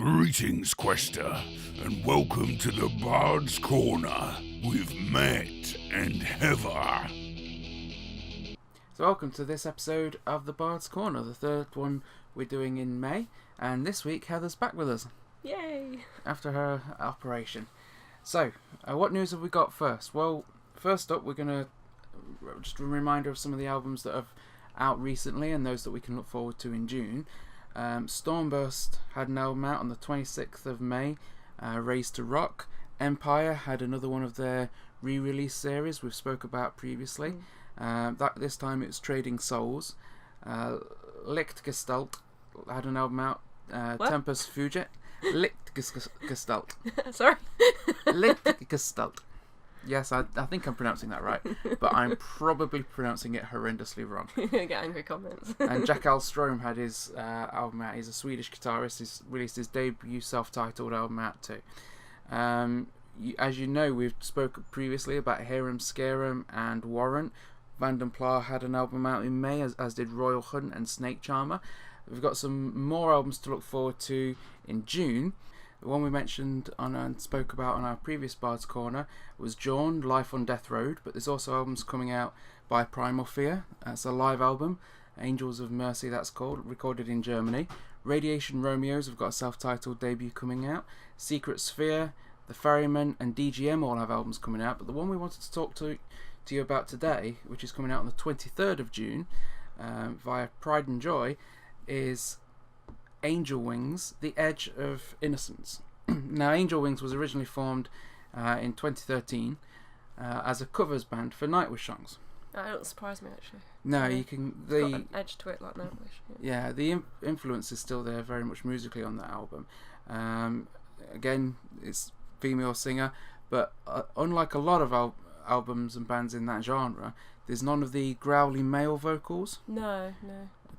Greetings, Quester, and welcome to the Bards Corner with Matt and Heather. So welcome to this episode of the Bards Corner, the third one we're doing in May, and this week Heather's back with us. Yay! After her operation. So, what news have we got first? Well, first up we're going to just a reminder of some of the albums that have out recently and those that we can look forward to in June. Stormburst had an album out on the 26th of May, Raised to Rock. Empire had another one of their re-release series we've spoke about previously. This time it's Trading Souls. Lichtgestalt had an album out, Tempus Fugit. Lichtgestalt. Sorry? Lichtgestalt. Yes, I think I'm pronouncing that right, but I'm probably pronouncing it horrendously wrong. Get angry comments. And Jack Alström had his album out. He's a Swedish guitarist. He's released his debut self-titled album out too. As you know, we've spoken previously about Harem Scarum and Warrant. Vanden Pla had an album out in May, as did Royal Hunt and Snake Charmer. We've got some more albums to look forward to in June. The one we mentioned and spoke about on our previous Bards Corner was Jawn, Life on Death Road, but there's also albums coming out by Primal Fear. It's a live album, Angels of Mercy that's called, recorded in Germany. Radiation Romeos have got a self-titled debut coming out. Secret Sphere, The Ferryman and DGM all have albums coming out, but the one we wanted to talk to you about today, which is coming out on the 23rd of June via Pride and Joy, is Angelwings, The Edge of Innocence. Now, Angelwings was originally formed in 2013 as a covers band for Nightwish songs. That don't surprise me, actually. No, you can. It's got an edge to it like Nightwish. Yeah, the influence is still there, very much musically on that album. Again, it's female singer, but unlike a lot of albums and bands in that genre, there's none of the growly male vocals. No.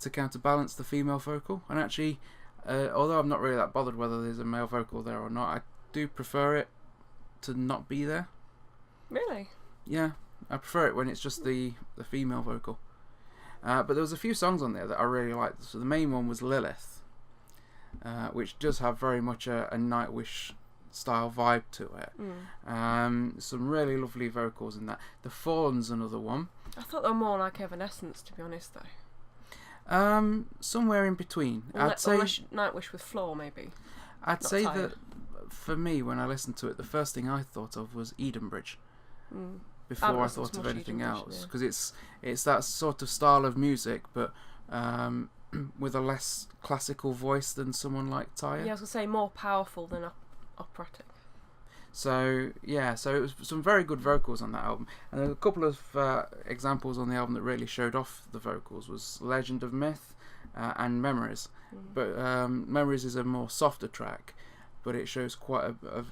To counterbalance the female vocal, and actually, although I'm not really that bothered whether there's a male vocal there or not, I do prefer it to not be there. Really? Yeah, I prefer it when it's just the female vocal. But there was a few songs on there that I really liked. So the main one was Lilith, which does have very much a Nightwish style vibe to it. Some really lovely vocals in that. The Fallen's another one. I thought they were more like Evanescence, to be honest, though. Somewhere in between. I'd say Nightwish with Floor, maybe. I'd say that for me, when I listened to it, the first thing I thought of was Edenbridge before I thought of anything else, because it's that sort of style of music, but with a less classical voice than someone like Tyre. Yeah, I was gonna say more powerful than operatic. So it was some very good vocals on that album, and a couple of examples on the album that really showed off the vocals was Legend of Myth and Memories. But Memories is a more softer track, but it shows quite a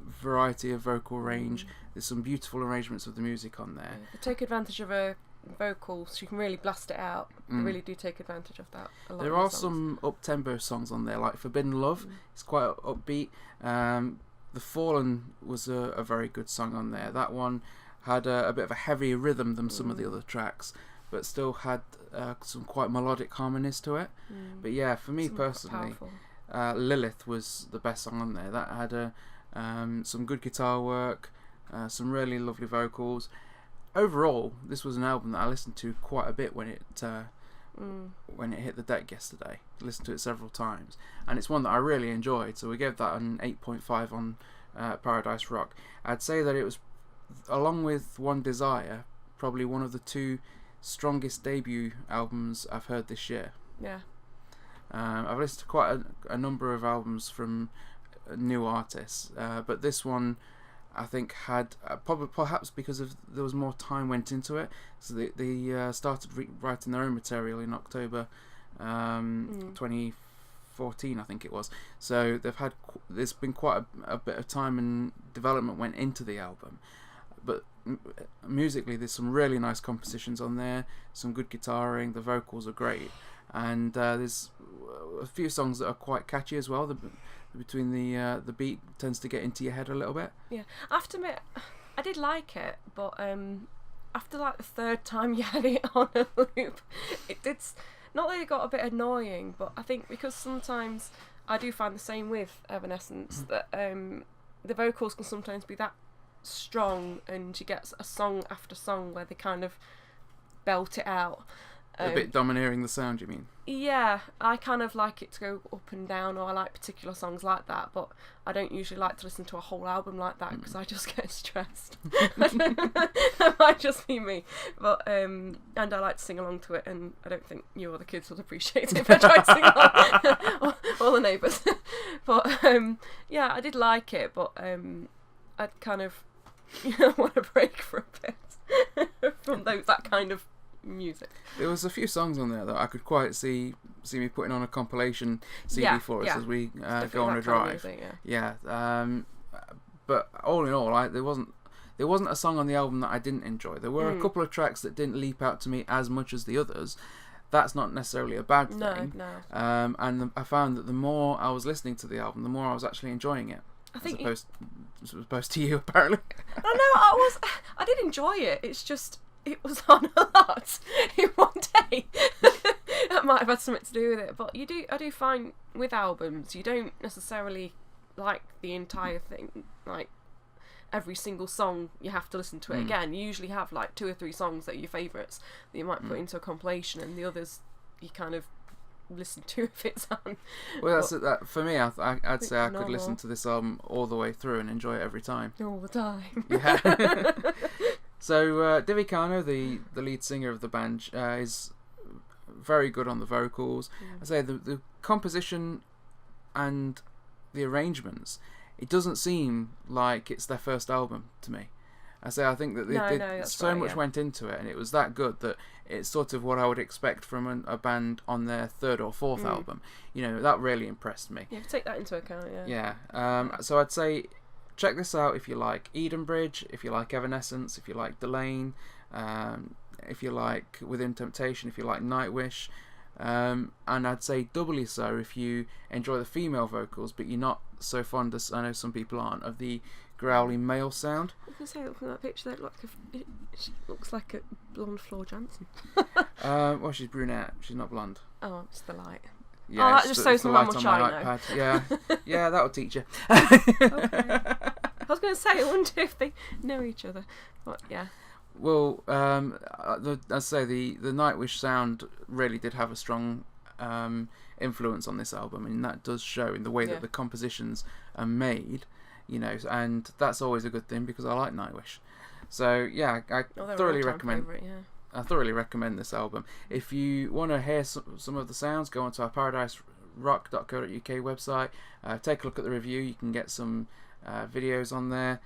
variety of vocal range. There's some beautiful arrangements of the music on there. They take advantage of a vocal, so you can really blast it out. They really do take advantage of that. There are some up-tempo songs on there, like Forbidden Love. It's quite upbeat. The Fallen was a very good song on there. That one had a bit of a heavier rhythm than some of the other tracks, but still had some quite melodic harmonies to it. But yeah, for me personally, Lilith was the best song on there. That had some good guitar work, some really lovely vocals. Overall, this was an album that I listened to quite a bit when it hit the deck yesterday. I listened to it several times, and it's one that I really enjoyed, so we gave that an 8.5 on Paradise Rock. I'd say that it was, along with One Desire, probably one of the two strongest debut albums I've heard this year. Yeah. I've listened to quite a number of albums from new artists, but this one I think had perhaps because of there was more time went into it, so they started writing their own material in October 2014, I think it was. So there's been quite a bit of time and development went into the album, but musically there's some really nice compositions on there, some good guitaring, the vocals are great, and there's a few songs that are quite catchy as well. Between the beat tends to get into your head a little bit. Yeah, I have to admit, I did like it, but after like the third time you had it on a loop, it did. Not that it got a bit annoying, but I think because sometimes I do find the same with Evanescence, that the vocals can sometimes be that strong, and you get a song after song where they kind of belt it out. A bit domineering the sound, you mean? Yeah, I kind of like it to go up and down, or I like particular songs like that, but I don't usually like to listen to a whole album like that because I just get stressed. That might just be me. But and I like to sing along to it, and I don't think you or the kids would appreciate it if I tried to sing along, or the neighbours. But yeah, I did like it, but I'd kind of want a break for a bit from that kind of music. There was a few songs on there that I could quite see me putting on a compilation CD for us as we go on a drive. Music, But all in all, there wasn't a song on the album that I didn't enjoy. There were a couple of tracks that didn't leap out to me as much as the others. That's not necessarily a bad thing. No. And I found that the more I was listening to the album, the more I was actually enjoying it. I think as opposed to you, apparently. I did enjoy it. It's just it was on a lot in one day. That might have had something to do with it. But I do find with albums, you don't necessarily like the entire thing. Like every single song, you have to listen to it again. You usually have like 2 or 3 songs that are your favourites that you might put into a compilation, and the others you kind of listen to if it's on. Well, that's that for me. I'd say I could listen to this album all the way through and enjoy it every time. All the time. Yeah. So Divi Kano, the lead singer of the band, is very good on the vocals. I say the composition and the arrangements, it doesn't seem like it's their first album to me. I think that so much went into it, and it was that good that it's sort of what I would expect from a band on their 3rd or 4th album. You know, that really impressed me. Yeah, take that into account. Yeah. So I'd say check this out if you like Edenbridge, if you like Evanescence, if you like Delane, if you like Within Temptation, if you like Nightwish, and I'd say doubly so if you enjoy the female vocals, but you're not so fond, as I know some people aren't, of the growly male sound. I was going to say, looking at that picture, she looks like a blonde Floor Jansen. Well, she's brunette. She's not blonde. Oh, it's the light. Yeah, that just shows them how much I know. Yeah, that'll teach you. Okay. I was going to say, I wonder if they know each other. But yeah. Well, I'd say the Nightwish sound really did have a strong influence on this album, and that does show in the way that the compositions are made. You know, and that's always a good thing because I like Nightwish. So yeah, I thoroughly recommend. I thoroughly recommend this album. If you want to hear some of the sounds, go onto our paradiserock.co.uk website. Take a look at the review. You can get some videos on there.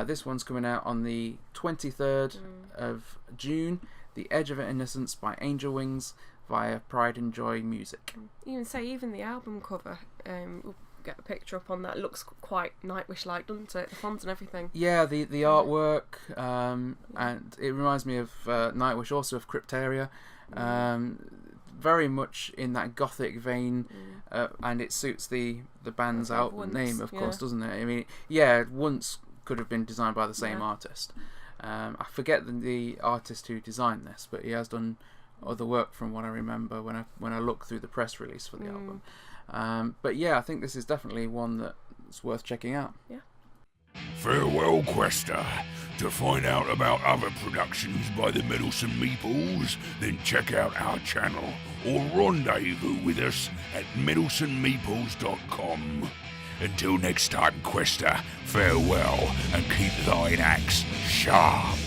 This one's coming out on the 23rd of June. The Edge of Innocence by Angelwings via Pride and Joy Music. Even the album cover. We'll get a picture up on that. It looks quite Nightwish-like, doesn't it? The font and everything. Yeah, the artwork, and it reminds me of Nightwish, also of Cryptaria. Very much in that gothic vein, and it suits the band's name, of course, doesn't it? I mean, Once could have been designed by the same artist. I forget the artist who designed this, but he has done other work from what I remember when I look through the press release for the album. But yeah, I think this is definitely one that's worth checking out. Yeah. Farewell, Quester. To find out about other productions by the Meddlesome Meeples, then check out our channel or rendezvous with us at meddlesomemeeples.com. Until next time, Quester, farewell and keep thine axe sharp.